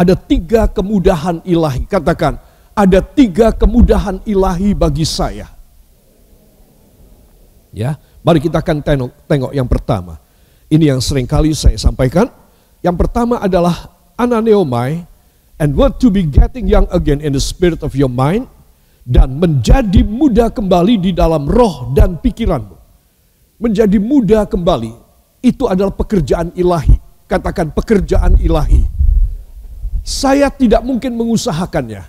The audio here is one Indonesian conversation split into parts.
Ada 3 kemudahan ilahi. Katakan, ada 3 kemudahan ilahi bagi saya. Ya, mari kita akan tengok yang pertama. Ini yang sering kali saya sampaikan. Yang pertama adalah ananeomai, and what to be getting young again in the spirit of your mind, dan menjadi muda kembali di dalam roh dan pikiranmu. Menjadi muda kembali, itu adalah pekerjaan ilahi. Katakan pekerjaan ilahi. Saya tidak mungkin mengusahakannya.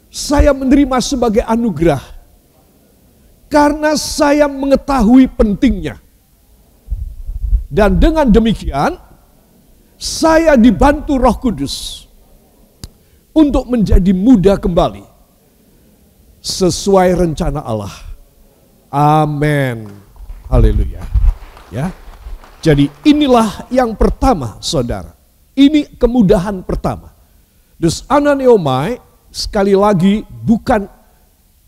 Saya menerima sebagai anugerah. Karena saya mengetahui pentingnya. Dan dengan demikian, saya dibantu Roh Kudus untuk menjadi muda kembali sesuai rencana Allah. Amin. Haleluya. Ya. Jadi inilah yang pertama, saudara. Ini kemudahan pertama. Dus ananeomai, sekali lagi, bukan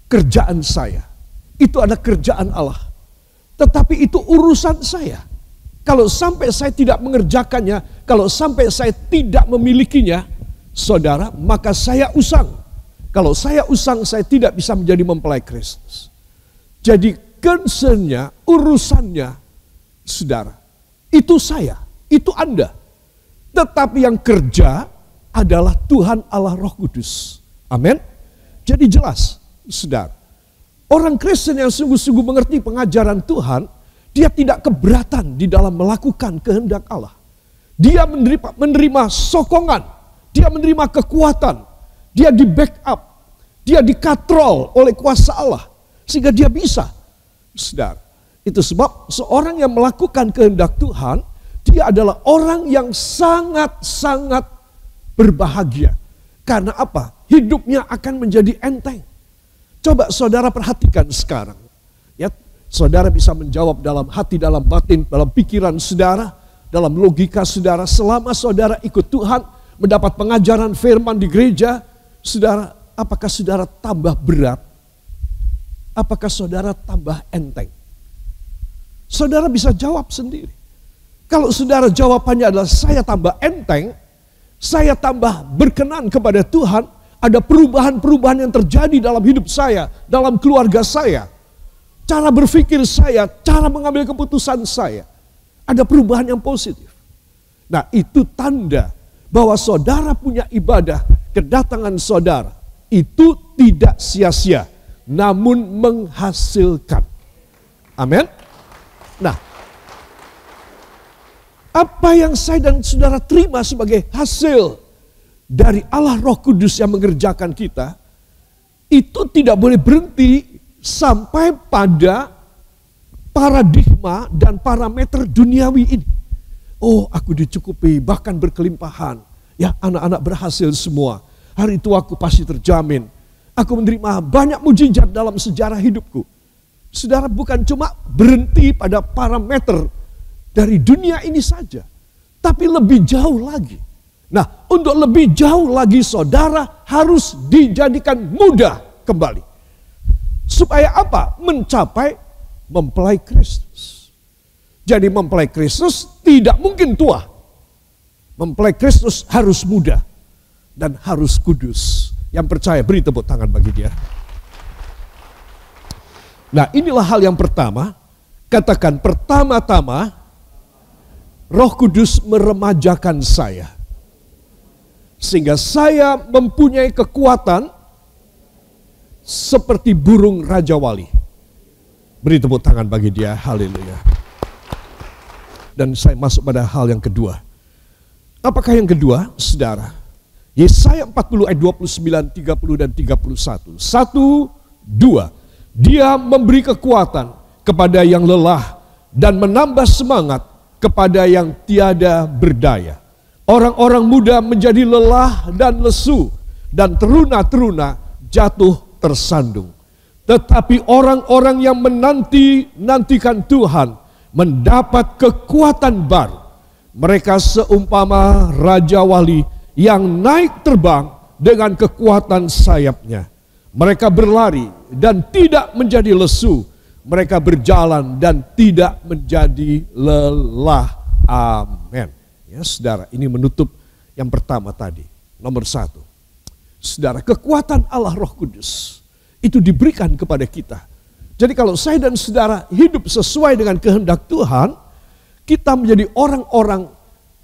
kerjaan saya. Itu ada kerjaan Allah. Tetapi itu urusan saya. Kalau sampai saya tidak mengerjakannya, kalau sampai saya tidak memilikinya, saudara, maka saya usang. Kalau saya usang, saya tidak bisa menjadi mempelai Kristus. Jadi concern-nya, urusannya, saudara, itu saya, itu Anda. Tetapi yang kerja adalah Tuhan Allah Roh Kudus. Amin. Jadi jelas, saudara. Orang Kristen yang sungguh-sungguh mengerti pengajaran Tuhan, dia tidak keberatan di dalam melakukan kehendak Allah. Dia menerima sokongan, dia menerima kekuatan, dia di backup, dia dikatrol oleh kuasa Allah. Sehingga dia bisa, saudara. Itu sebab seorang yang melakukan kehendak Tuhan, dia adalah orang yang sangat-sangat berbahagia. Karena apa? Hidupnya akan menjadi enteng. Coba saudara perhatikan sekarang. Ya, saudara bisa menjawab dalam hati, dalam batin, dalam pikiran saudara, dalam logika saudara. Selama saudara ikut Tuhan, mendapat pengajaran firman di gereja, saudara, apakah saudara tambah berat? Apakah saudara tambah enteng? Saudara bisa jawab sendiri. Kalau saudara jawabannya adalah saya tambah enteng, saya tambah berkenan kepada Tuhan, ada perubahan-perubahan yang terjadi dalam hidup saya, dalam keluarga saya. Cara berpikir saya, cara mengambil keputusan saya. Ada perubahan yang positif. Nah, itu tanda bahwa saudara punya ibadah, kedatangan saudara, itu tidak sia-sia, namun menghasilkan. Amin. Nah, apa yang saya dan saudara terima sebagai hasil dari Allah Roh Kudus yang mengerjakan kita, itu tidak boleh berhenti sampai pada paradigma dan parameter duniawi ini. Oh, aku dicukupi, bahkan berkelimpahan. Ya, anak-anak berhasil semua. Hari tua aku pasti terjamin. Aku menerima banyak mujizat dalam sejarah hidupku. Saudara, bukan cuma berhenti pada parameter dari dunia ini saja, tapi lebih jauh lagi. Nah, untuk lebih jauh lagi saudara harus dijadikan muda kembali. Supaya apa? Mencapai mempelai Kristus. Jadi mempelai Kristus tidak mungkin tua. Mempelai Kristus harus muda dan harus kudus. Yang percaya beri tepuk tangan bagi dia. Nah, inilah hal yang pertama. Katakan pertama-tama Roh Kudus meremajakan saya. Sehingga saya mempunyai kekuatan seperti burung Raja Wali. Beri tepuk tangan bagi dia, haleluya. Dan saya masuk pada hal yang kedua. Apakah yang kedua, saudara? Yesaya 40 ayat 29, 30 dan 31. 1, 2. Dia memberi kekuatan kepada yang lelah dan menambah semangat kepada yang tiada berdaya. Orang-orang muda menjadi lelah dan lesu, dan teruna-teruna jatuh tersandung. Tetapi orang-orang yang menantikan Tuhan mendapat kekuatan baru. Mereka seumpama Raja Wali yang naik terbang dengan kekuatan sayapnya. Mereka berlari dan tidak menjadi lesu. Mereka berjalan dan tidak menjadi lelah. Amin. Ya, saudara, ini menutup yang pertama tadi, nomor 1. Saudara, kekuatan Allah Roh Kudus itu diberikan kepada kita. Jadi kalau saya dan saudara hidup sesuai dengan kehendak Tuhan, kita menjadi orang-orang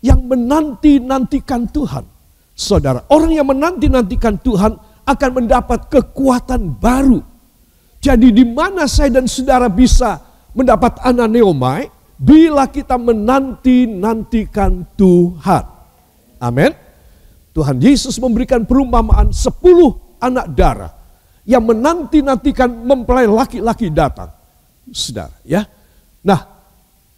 yang menanti-nantikan Tuhan. Saudara, orang yang menanti-nantikan Tuhan akan mendapat kekuatan baru. Jadi di mana saya dan saudara bisa mendapat ananeomai? Bila kita menanti-nantikan Tuhan. Amin. Tuhan Yesus memberikan perumpamaan 10 anak darah yang menanti-nantikan mempelai laki-laki datang. Saudara, ya. Nah,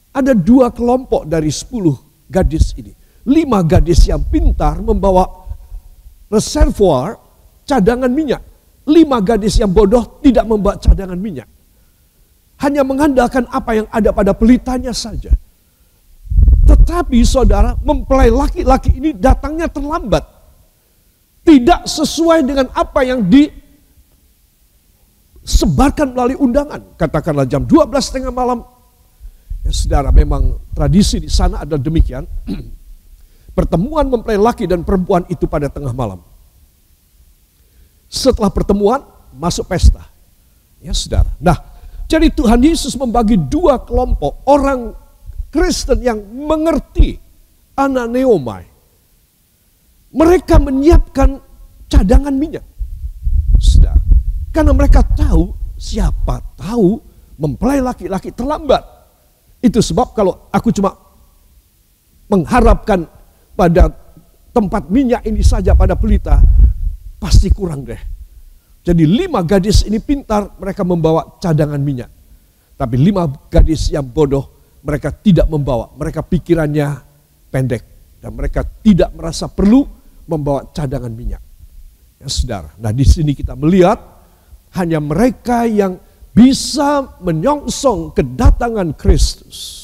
ada 2 kelompok dari 10 gadis ini. 5 gadis yang pintar membawa reservoir cadangan minyak. 5 gadis yang bodoh tidak membawa cadangan minyak. Hanya mengandalkan apa yang ada pada pelitanya saja. Tetapi saudara, mempelai laki-laki ini datangnya terlambat. Tidak sesuai dengan apa yang disebarkan melalui undangan. Katakanlah jam 12:30 malam. Ya saudara, memang tradisi di sana adalah demikian. Pertemuan mempelai laki dan perempuan itu pada tengah malam. Setelah pertemuan, masuk pesta. Ya saudara. Nah, jadi Tuhan Yesus membagi 2 kelompok orang Kristen yang mengerti ananeomai. Mereka menyiapkan cadangan minyak. Saudara. Karena mereka tahu, siapa tahu mempelai laki-laki terlambat. Itu sebab kalau aku cuma mengharapkan pada tempat minyak ini saja pada pelita, pasti kurang deh. Jadi 5 gadis ini pintar, mereka membawa cadangan minyak. Tapi 5 gadis yang bodoh, mereka tidak membawa. Mereka pikirannya pendek. Dan mereka tidak merasa perlu membawa cadangan minyak. Ya saudara, nah di sini kita melihat hanya mereka yang bisa menyongsong kedatangan Kristus.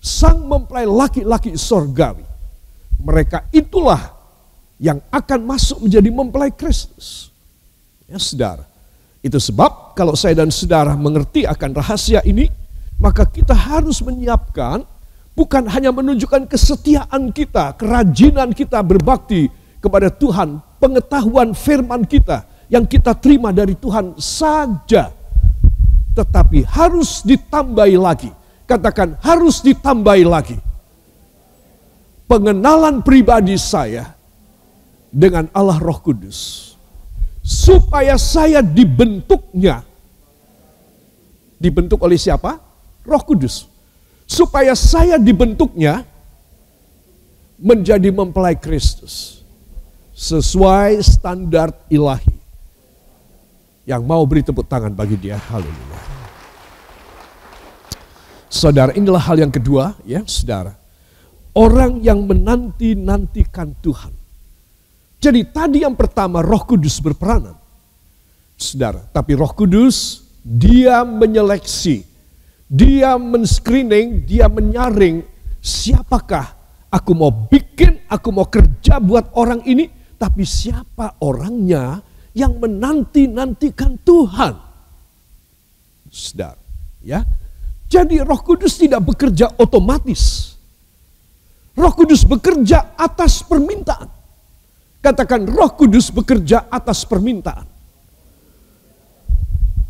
Sang mempelai laki-laki sorgawi. Mereka itulah yang akan masuk menjadi mempelai Kristus. Ya saudara. Itu sebab kalau saya dan saudara mengerti akan rahasia ini, maka kita harus menyiapkan bukan hanya menunjukkan kesetiaan kita, kerajinan kita berbakti kepada Tuhan, pengetahuan firman kita yang kita terima dari Tuhan saja. Tetapi harus ditambahi lagi. Katakan harus ditambahi lagi. Pengenalan pribadi saya dengan Allah Roh Kudus. Supaya saya dibentuknya. Dibentuk oleh siapa? Roh Kudus. Supaya saya dibentuknya menjadi mempelai Kristus. Sesuai standar ilahi. Yang mau beri tepuk tangan bagi dia. Haleluya. Saudara, inilah hal yang kedua ya saudara. Orang yang menanti-nantikan Tuhan. Jadi tadi yang pertama Roh Kudus berperanan. Saudara, tapi Roh Kudus dia menyeleksi, dia men-screening, dia menyaring siapakah aku mau bikin, aku mau kerja buat orang ini, tapi siapa orangnya yang menanti-nantikan Tuhan. Saudara, ya. Jadi Roh Kudus tidak bekerja otomatis. Roh Kudus bekerja atas permintaan. Katakan Roh Kudus bekerja atas permintaan.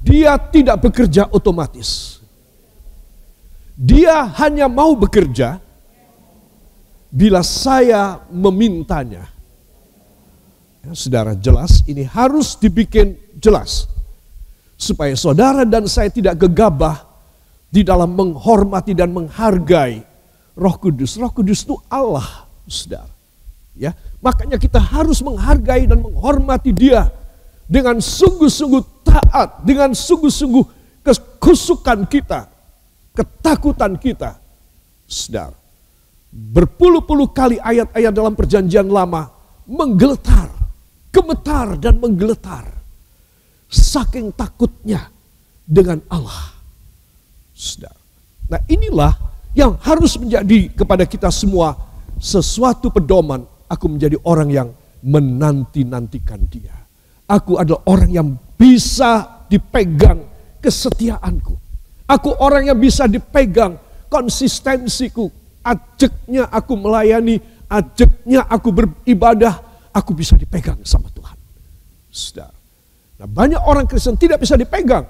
Dia tidak bekerja otomatis. Dia hanya mau bekerja bila saya memintanya. Ya, saudara, jelas ini harus dibikin jelas. Supaya saudara dan saya tidak gegabah di dalam menghormati dan menghargai Roh Kudus. Roh Kudus itu Allah, saudara. Ya, makanya kita harus menghargai dan menghormati Dia dengan sungguh-sungguh taat, dengan sungguh-sungguh kekusukan kita, ketakutan kita. Saudara, berpuluh-puluh kali ayat-ayat dalam Perjanjian Lama menggeletar, gemetar dan menggeletar saking takutnya dengan Allah. Saudara. Nah, inilah yang harus menjadi kepada kita semua sesuatu pedoman. Aku menjadi orang yang menanti-nantikan Dia. Aku adalah orang yang bisa dipegang kesetiaanku. Aku orang yang bisa dipegang konsistensiku. Ajaknya aku melayani, ajaknya aku beribadah, aku bisa dipegang sama Tuhan. Saudara. Nah, banyak orang Kristen tidak bisa dipegang.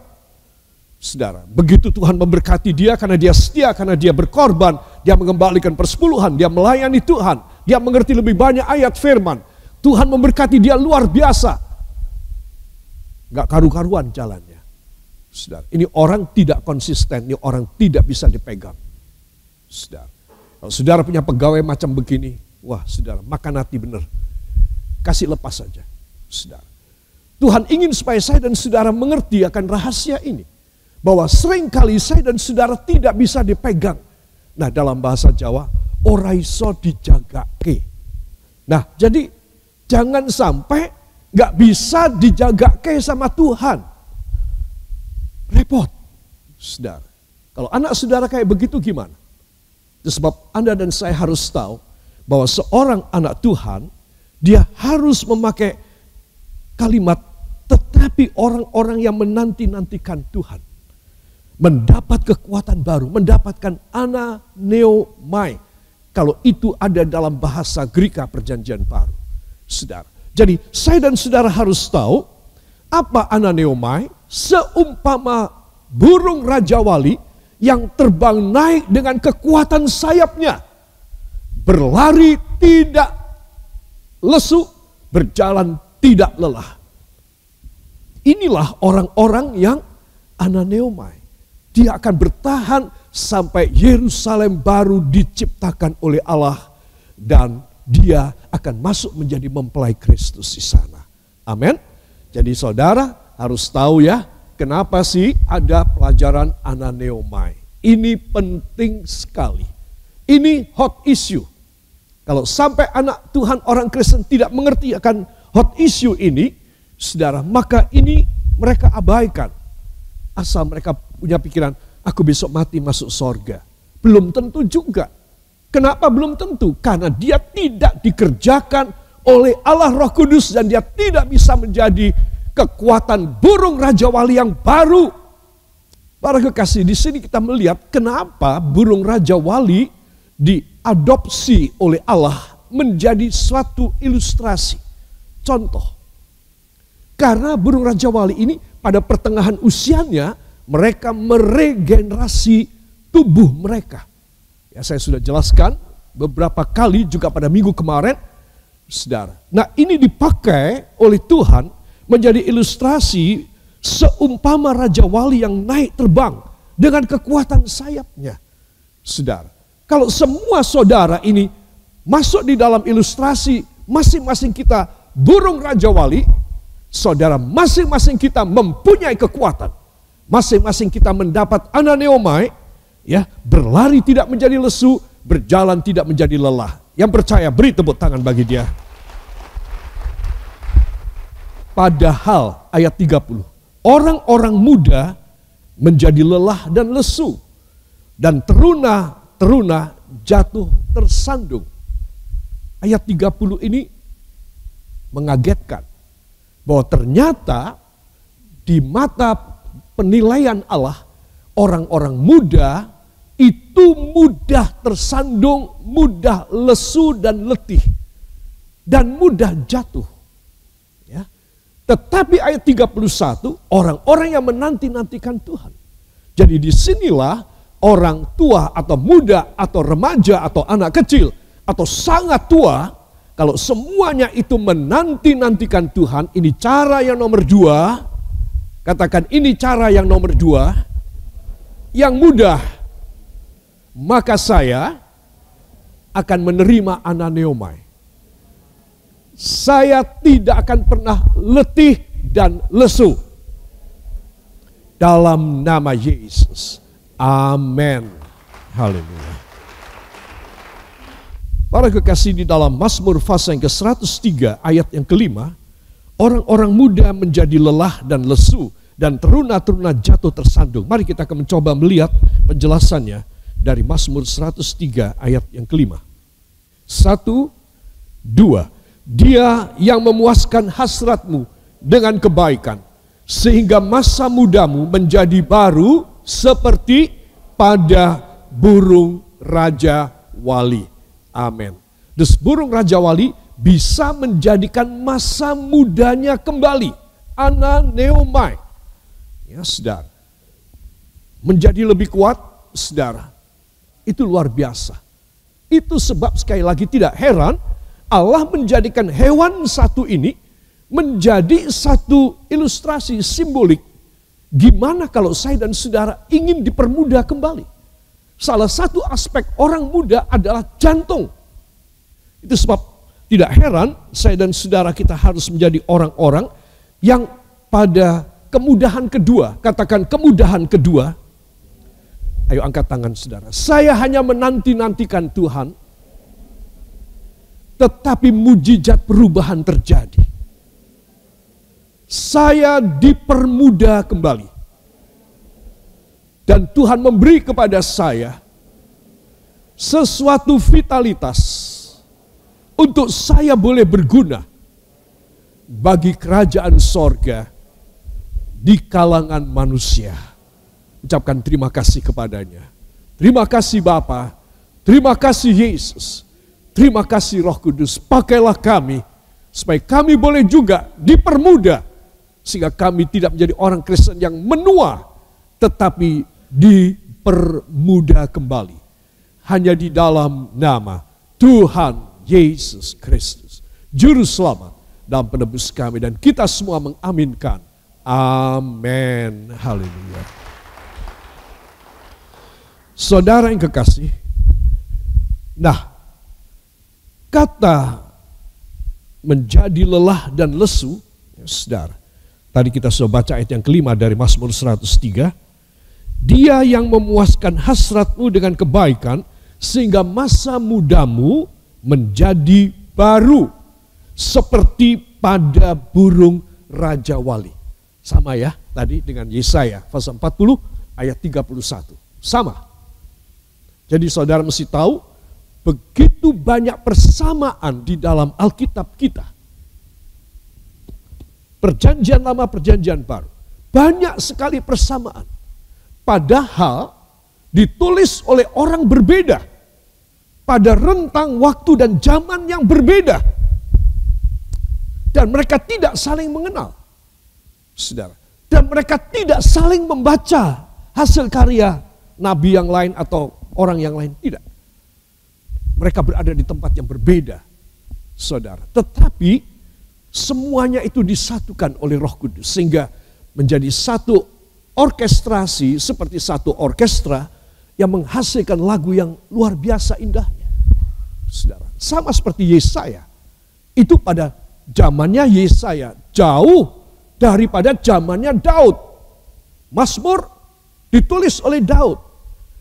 Saudara, begitu Tuhan memberkati dia karena dia setia, karena dia berkorban, dia mengembalikan persepuluhan, dia melayani Tuhan, dia mengerti lebih banyak ayat firman. Tuhan memberkati dia luar biasa. Gak karu-karuan jalannya. Saudara, ini orang tidak konsisten, ini orang tidak bisa dipegang. Saudara, kalau saudara punya pegawai macam begini, wah saudara, makan hati benar. Kasih lepas saja, saudara. Tuhan ingin supaya saya dan saudara mengerti akan rahasia ini. Bahwa seringkali saya dan saudara tidak bisa dipegang. Nah, dalam bahasa Jawa, ora iso dijagake. Nah, jadi jangan sampai gak bisa dijagake sama Tuhan. Repot, saudara. Kalau anak saudara kayak begitu gimana? Itu sebab Anda dan saya harus tahu bahwa seorang anak Tuhan, dia harus memakai kalimat, tetapi orang-orang yang menanti-nantikan Tuhan mendapat kekuatan baru, mendapatkan ananeomai. Kalau itu ada dalam bahasa Greka perjanjian baru. Saudara. Jadi saya dan saudara harus tahu apa ananeomai, seumpama burung Raja Wali yang terbang naik dengan kekuatan sayapnya. Berlari tidak lesu, berjalan tidak lelah. Inilah orang-orang yang ananeomai. Dia akan bertahan sampai Yerusalem baru diciptakan oleh Allah. Dan dia akan masuk menjadi mempelai Kristus di sana. Amin. Jadi saudara harus tahu ya, kenapa sih ada pelajaran ananeomai. Ini penting sekali. Ini hot issue. Kalau sampai anak Tuhan orang Kristen tidak mengerti akan hot issue ini, saudara, maka ini mereka abaikan. Asal mereka punya pikiran, aku besok mati masuk sorga. Belum tentu juga. Kenapa belum tentu? Karena dia tidak dikerjakan oleh Allah Roh Kudus dan dia tidak bisa menjadi kekuatan burung Raja Wali yang baru. Para kekasih, di sini kita melihat kenapa burung Raja Wali diadopsi oleh Allah menjadi suatu ilustrasi. Contoh. Karena burung Raja Wali ini pada pertengahan usianya, mereka meregenerasi tubuh mereka. Ya, saya sudah jelaskan beberapa kali juga pada minggu kemarin, saudara. Nah, ini dipakai oleh Tuhan menjadi ilustrasi seumpama Raja Wali yang naik terbang dengan kekuatan sayapnya. Saudara, kalau semua saudara ini masuk di dalam ilustrasi masing-masing kita burung Raja Wali, saudara, masing-masing kita mempunyai kekuatan. Masing-masing kita mendapat ananeomai, ya, berlari tidak menjadi lesu, berjalan tidak menjadi lelah. Yang percaya beri tepuk tangan bagi dia. Padahal ayat 30, orang-orang muda menjadi lelah dan lesu, dan teruna jatuh tersandung. Ayat 30 ini mengagetkan. Bahwa ternyata di mata penilaian Allah, orang-orang muda itu mudah tersandung, mudah lesu dan letih, dan mudah jatuh. Ya. Tetapi ayat 31, orang-orang yang menanti-nantikan Tuhan. Jadi disinilah orang tua atau muda atau remaja atau anak kecil atau sangat tua, kalau semuanya itu menanti-nantikan Tuhan, ini cara yang nomor 2. Katakan ini cara yang nomor 2. Yang mudah, maka saya akan menerima ananeomai. Saya tidak akan pernah letih dan lesu. Dalam nama Yesus. Amin. Haleluya. Para kekasih, di dalam Mazmur pasal yang ke-103 ayat yang ke-5, orang-orang muda menjadi lelah dan lesu, dan teruna-teruna jatuh tersandung. Mari kita akan mencoba melihat penjelasannya dari Mazmur 103 ayat yang ke-5. 1, 2. Dia yang memuaskan hasratmu dengan kebaikan, sehingga masa mudamu menjadi baru seperti pada burung Raja Wali. Amin. Dus burung Raja Wali bisa menjadikan masa mudanya kembali. Ananeomai. Ya, saudara. Menjadi lebih kuat, saudara. Itu luar biasa. Itu sebab sekali lagi tidak heran Allah menjadikan hewan satu ini menjadi satu ilustrasi simbolik. Gimana kalau saya dan saudara ingin dipermudah kembali? Salah satu aspek orang muda adalah jantung. Itu sebab tidak heran saya dan saudara kita harus menjadi orang-orang yang pada kemudahan kedua, katakan kemudahan kedua. Ayo angkat tangan saudara. Saya hanya menanti-nantikan Tuhan, tetapi mujizat perubahan terjadi. Saya dipermudah kembali. Dan Tuhan memberi kepada saya sesuatu vitalitas untuk saya boleh berguna bagi kerajaan sorga di kalangan manusia. Ucapkan terima kasih kepadanya. Terima kasih Bapa, terima kasih Yesus, terima kasih Roh Kudus. Pakailah kami supaya kami boleh juga dipermudah sehingga kami tidak menjadi orang Kristen yang menua, tetapi dipermudah kembali hanya di dalam nama Tuhan Yesus Kristus, Juru Selamat dan Penebus kami, dan kita semua mengaminkan. Amin. Haleluya. Saudara yang kekasih, nah, kata menjadi lelah dan lesu, ya, saudara, tadi kita sudah baca ayat yang kelima dari Mazmur 103. Dia yang memuaskan hasratmu dengan kebaikan, sehingga masa mudamu menjadi baru, seperti pada burung Raja Wali. Sama ya, tadi dengan Yesaya, pasal 40 ayat 31. Sama. Jadi saudara mesti tahu, begitu banyak persamaan di dalam Alkitab kita. Perjanjian lama, perjanjian baru. Banyak sekali persamaan. Padahal ditulis oleh orang berbeda. Pada rentang waktu dan zaman yang berbeda. Dan mereka tidak saling mengenal. Saudara. Dan mereka tidak saling membaca hasil karya nabi yang lain atau orang yang lain, tidak. Mereka berada di tempat yang berbeda, saudara. Tetapi semuanya itu disatukan oleh Roh Kudus sehingga menjadi satu orkestrasi, seperti satu orkestra yang menghasilkan lagu yang luar biasa indahnya. Saudara, sama seperti Yesaya. Itu pada zamannya Yesaya, jauh daripada zamannya Daud. Mazmur ditulis oleh Daud.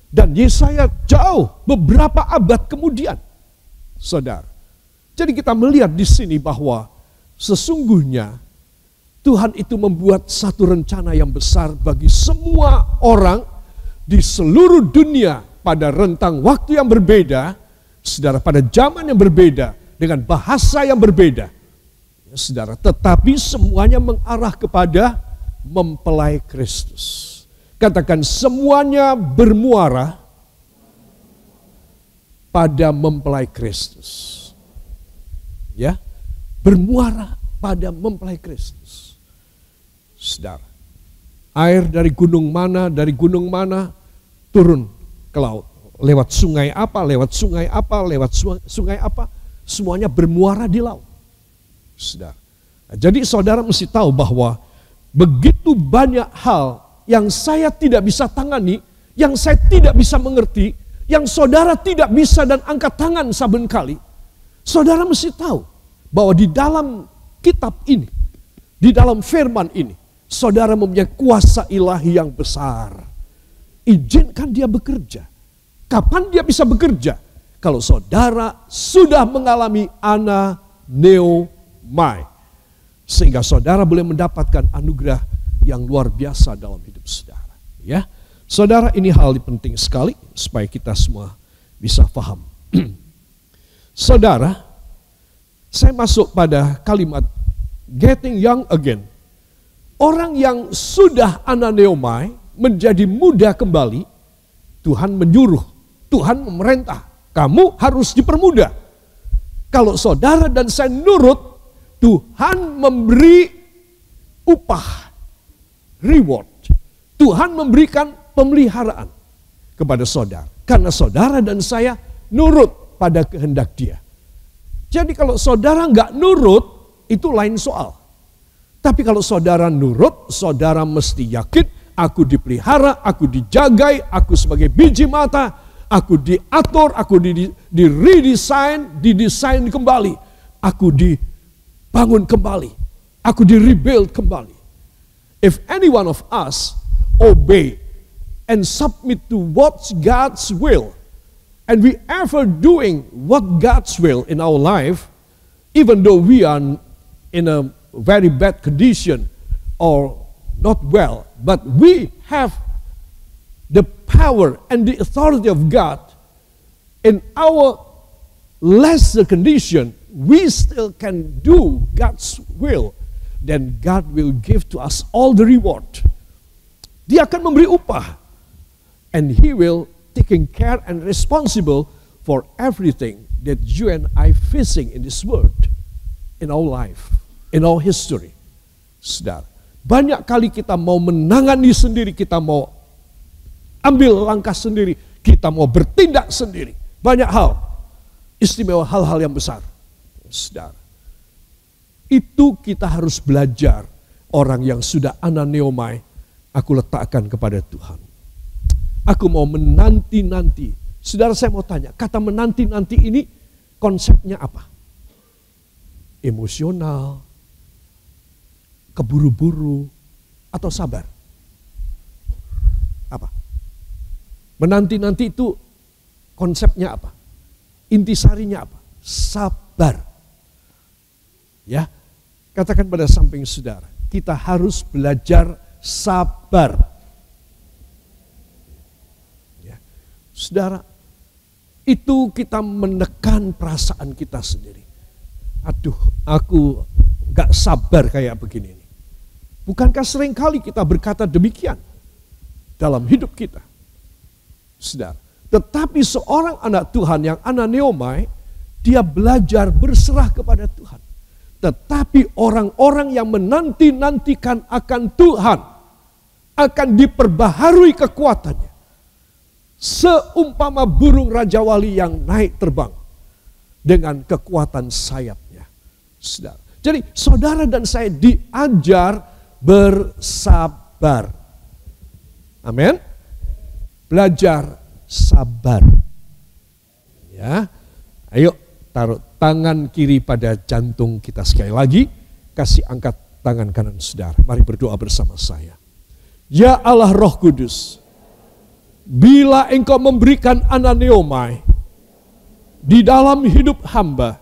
Dan Yesaya jauh beberapa abad kemudian, saudara. Jadi kita melihat di sini bahwa sesungguhnya Tuhan itu membuat satu rencana yang besar bagi semua orang di seluruh dunia pada rentang waktu yang berbeda, saudara, pada zaman yang berbeda, dengan bahasa yang berbeda, ya, saudara. Tetapi semuanya mengarah kepada mempelai Kristus. Katakan semuanya bermuara pada mempelai Kristus. Ya, bermuara pada mempelai Kristus. Saudara, air dari gunung mana turun ke laut. Lewat sungai apa, semuanya bermuara di laut. Saudara. Nah, jadi saudara mesti tahu bahwa begitu banyak hal yang saya tidak bisa tangani, yang saya tidak bisa mengerti, yang saudara tidak bisa dan angkat tangan saben kali. Saudara mesti tahu bahwa di dalam kitab ini, di dalam firman ini, saudara mempunyai kuasa ilahi yang besar. Izinkan dia bekerja. Kapan dia bisa bekerja? Kalau saudara sudah mengalami ananeomai. Sehingga saudara boleh mendapatkan anugerah yang luar biasa dalam hidup saudara. Ya, saudara, ini hal yang penting sekali supaya kita semua bisa paham. Saudara, saya masuk pada kalimat getting young again. Orang yang sudah ananeomai menjadi muda kembali, Tuhan menyuruh, Tuhan memerintah, kamu harus dipermudah. Kalau saudara dan saya nurut, Tuhan memberi upah, reward. Tuhan memberikan pemeliharaan kepada saudara. Karena saudara dan saya nurut pada kehendak Dia. Jadi kalau saudara nggak nurut, itu lain soal. Tapi kalau saudara nurut, saudara mesti yakin, aku dipelihara, aku dijagai, aku sebagai biji mata, aku diatur, aku didesain kembali. Aku dibangun kembali, aku di-rebuild kembali. If any one of us obey and submit to what's God's will, and we ever doing what God's will in our life, even though we are in a very bad condition or not well, but we have the power and the authority of God in our lesser condition, we still can do God's will, then God will give to us all the reward. Dia akan memberi upah, and He will taking care and responsible for everything that you and I facing in this world, in our life, in our history. Saudara, banyak kali kita mau menangani sendiri, kita mau ambil langkah sendiri, kita mau bertindak sendiri. Banyak hal, istimewa hal-hal yang besar. Saudara, itu kita harus belajar. Orang yang sudah ananeomai, aku letakkan kepada Tuhan. Aku mau menanti-nanti. Saudara, saya mau tanya, kata menanti-nanti ini konsepnya apa? Emosional, keburu-buru, atau sabar? Apa? Menanti-nanti itu konsepnya apa? Intisarinya apa? Sabar. Ya, katakan pada samping saudara, kita harus belajar sabar. Ya, saudara, itu kita menekan perasaan kita sendiri. Aduh, aku gak sabar kayak begini. Bukankah seringkali kita berkata demikian dalam hidup kita? Saudara, tetapi seorang anak Tuhan yang ananeomai, dia belajar berserah kepada Tuhan. Tetapi orang-orang yang menanti-nantikan akan Tuhan akan diperbaharui kekuatannya. Seumpama burung Raja Wali yang naik terbang dengan kekuatan sayapnya. Saudara. Jadi saudara dan saya diajar bersabar. Amin. Belajar sabar. Ya. Ayo taruh tangan kiri pada jantung kita sekali lagi. Kasih angkat tangan kanan saudara. Mari berdoa bersama saya. Ya Allah Roh Kudus, bila Engkau memberikan ananeomai di dalam hidup hamba,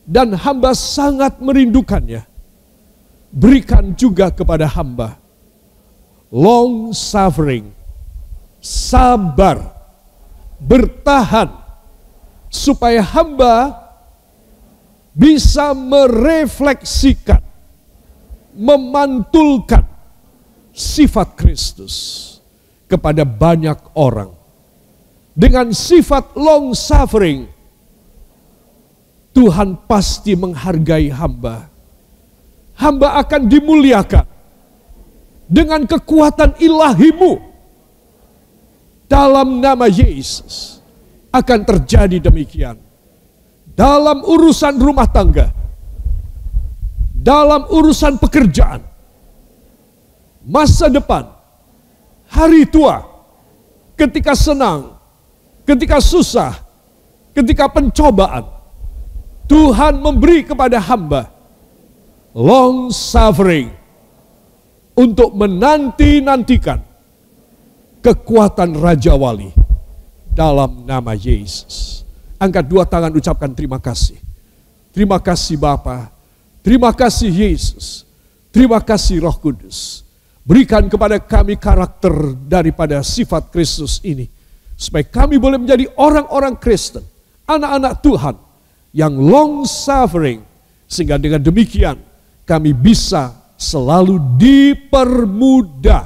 dan hamba sangat merindukannya, berikan juga kepada hamba long suffering, sabar, bertahan, supaya hamba bisa merefleksikan, memantulkan sifat Kristus kepada banyak orang. Dengan sifat long suffering, Tuhan pasti menghargai hamba. Hamba akan dimuliakan dengan kekuatan ilahi-Mu. Dalam nama Yesus akan terjadi demikian. Dalam urusan rumah tangga, dalam urusan pekerjaan, masa depan, hari tua, ketika senang, ketika susah, ketika pencobaan, Tuhan memberi kepada hamba long suffering untuk menanti-nantikan kekuatan Raja Wali dalam nama Yesus. Angkat dua tangan, ucapkan terima kasih. Terima kasih Bapa, terima kasih Yesus, terima kasih Roh Kudus. Berikan kepada kami karakter daripada sifat Kristus ini, supaya kami boleh menjadi orang-orang Kristen, anak-anak Tuhan yang long suffering, sehingga dengan demikian kami bisa selalu dipermudah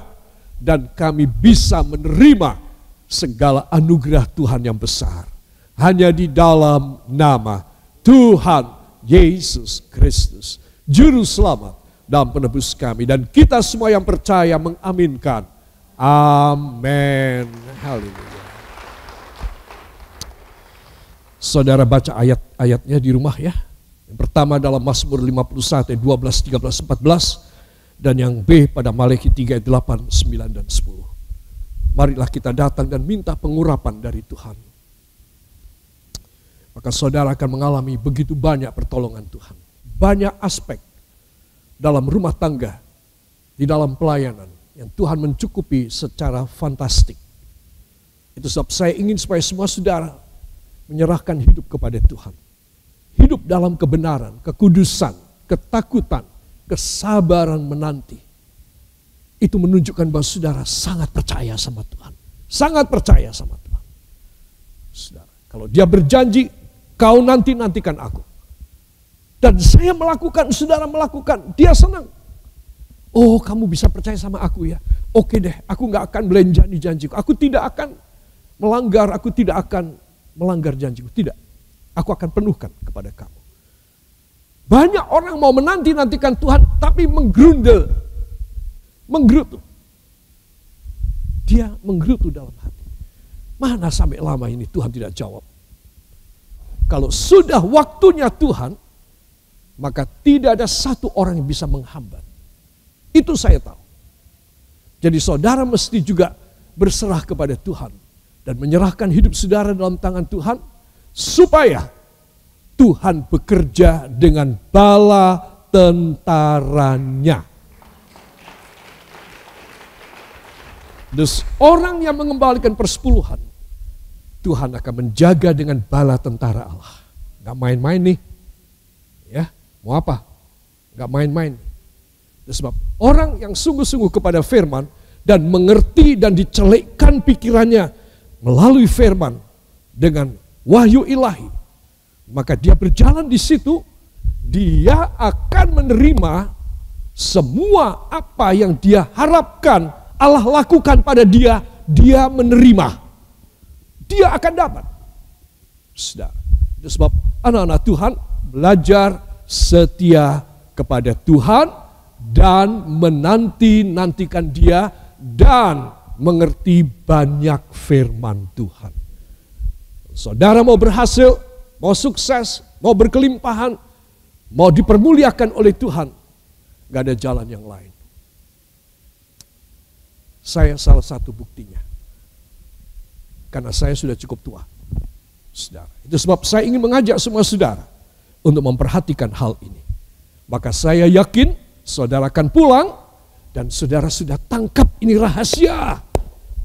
dan kami bisa menerima segala anugerah Tuhan yang besar. Hanya di dalam nama Tuhan Yesus Kristus, Juru Selamat dan Penebus kami. Dan kita semua yang percaya mengaminkan. Amin. Haleluya. Saudara baca ayat-ayatnya di rumah ya. Yang pertama dalam Mazmur 51 ayat 12, 13, 14. Dan yang B pada Maleakhi 3 ayat 8, 9, dan 10. Marilah kita datang dan minta pengurapan dari Tuhan. Maka saudara akan mengalami begitu banyak pertolongan Tuhan. Banyak aspek dalam rumah tangga, di dalam pelayanan, yang Tuhan mencukupi secara fantastik. Itu sebab saya ingin supaya semua saudara menyerahkan hidup kepada Tuhan. Hidup dalam kebenaran, kekudusan, ketakutan, kesabaran menanti. Itu menunjukkan bahwa saudara sangat percaya sama Tuhan. Sangat percaya sama Tuhan. Saudara, kalau dia berjanji, kau nantikan aku. Dan saya melakukan, saudara melakukan, dia senang. Oh, kamu bisa percaya sama aku ya. Oke deh, aku gak akan belenjani janjiku. Aku tidak akan melanggar, aku tidak akan melanggar janjiku. Tidak, aku akan penuhkan kepada kamu. Banyak orang mau menantikan Tuhan, tapi menggerundel. Menggerutu. Dia menggerutu dalam hati. Mana sampai lama ini Tuhan tidak jawab. Kalau sudah waktunya Tuhan, maka tidak ada satu orang yang bisa menghambat. Itu saya tahu. Jadi saudara mesti juga berserah kepada Tuhan. Dan menyerahkan hidup saudara dalam tangan Tuhan. Supaya Tuhan bekerja dengan bala tentaranya. Dus orang yang mengembalikan persepuluhan, Tuhan akan menjaga dengan bala tentara Allah. Gak main-main nih. Ya, mau apa? Gak main-main. Sebab orang yang sungguh-sungguh kepada firman dan mengerti dan dicelikkan pikirannya melalui firman dengan wahyu ilahi, maka dia berjalan di situ, dia akan menerima semua apa yang dia harapkan Allah lakukan pada dia, dia menerima. Dia akan dapat. Saudara, itu sebab anak-anak Tuhan belajar setia kepada Tuhan dan menantikan dia dan mengerti banyak firman Tuhan. Saudara mau berhasil, mau sukses, mau berkelimpahan, mau dipermuliakan oleh Tuhan, gak ada jalan yang lain. Saya salah satu buktinya. Karena saya sudah cukup tua. Saudara. Itu sebab saya ingin mengajak semua saudara untuk memperhatikan hal ini. Maka saya yakin saudara akan pulang dan saudara sudah tangkap ini rahasia.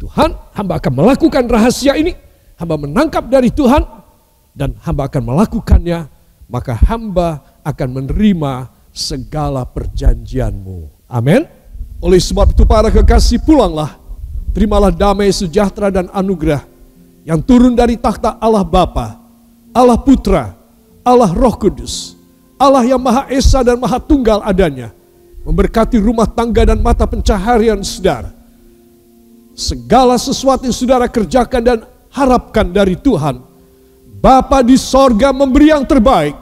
Tuhan, hamba akan melakukan rahasia ini. Hamba menangkap dari Tuhan dan hamba akan melakukannya. Maka hamba akan menerima segala perjanjianmu. Amin. Oleh sebab itu para kekasih, pulanglah, terimalah damai, sejahtera dan anugerah yang turun dari takhta Allah Bapa, Allah Putra, Allah Roh Kudus, Allah yang Maha Esa dan Maha Tunggal adanya, memberkati rumah tangga dan mata pencaharian saudara. Segala sesuatu yang saudara kerjakan dan harapkan dari Tuhan, Bapa di sorga memberi yang terbaik.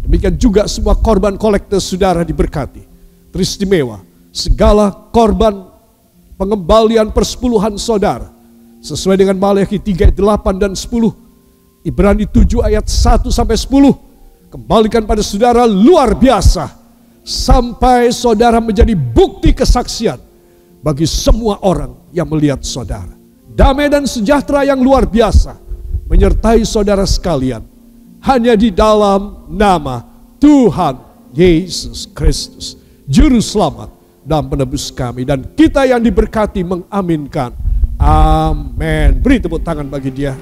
Demikian juga semua korban kolektor saudara diberkati, teristimewa. Segala korban pengembalian persepuluhan saudara sesuai dengan Maleakhi 3 ayat 8 dan 10, Ibrani 7 ayat 1 sampai 10, kembalikan pada saudara luar biasa sampai saudara menjadi bukti kesaksian bagi semua orang yang melihat saudara. Damai dan sejahtera yang luar biasa menyertai saudara sekalian hanya di dalam nama Tuhan Yesus Kristus, Juru Selamat dan Penebus kami. Dan kita yang diberkati mengaminkan. Amin. Beri tepuk tangan bagi dia.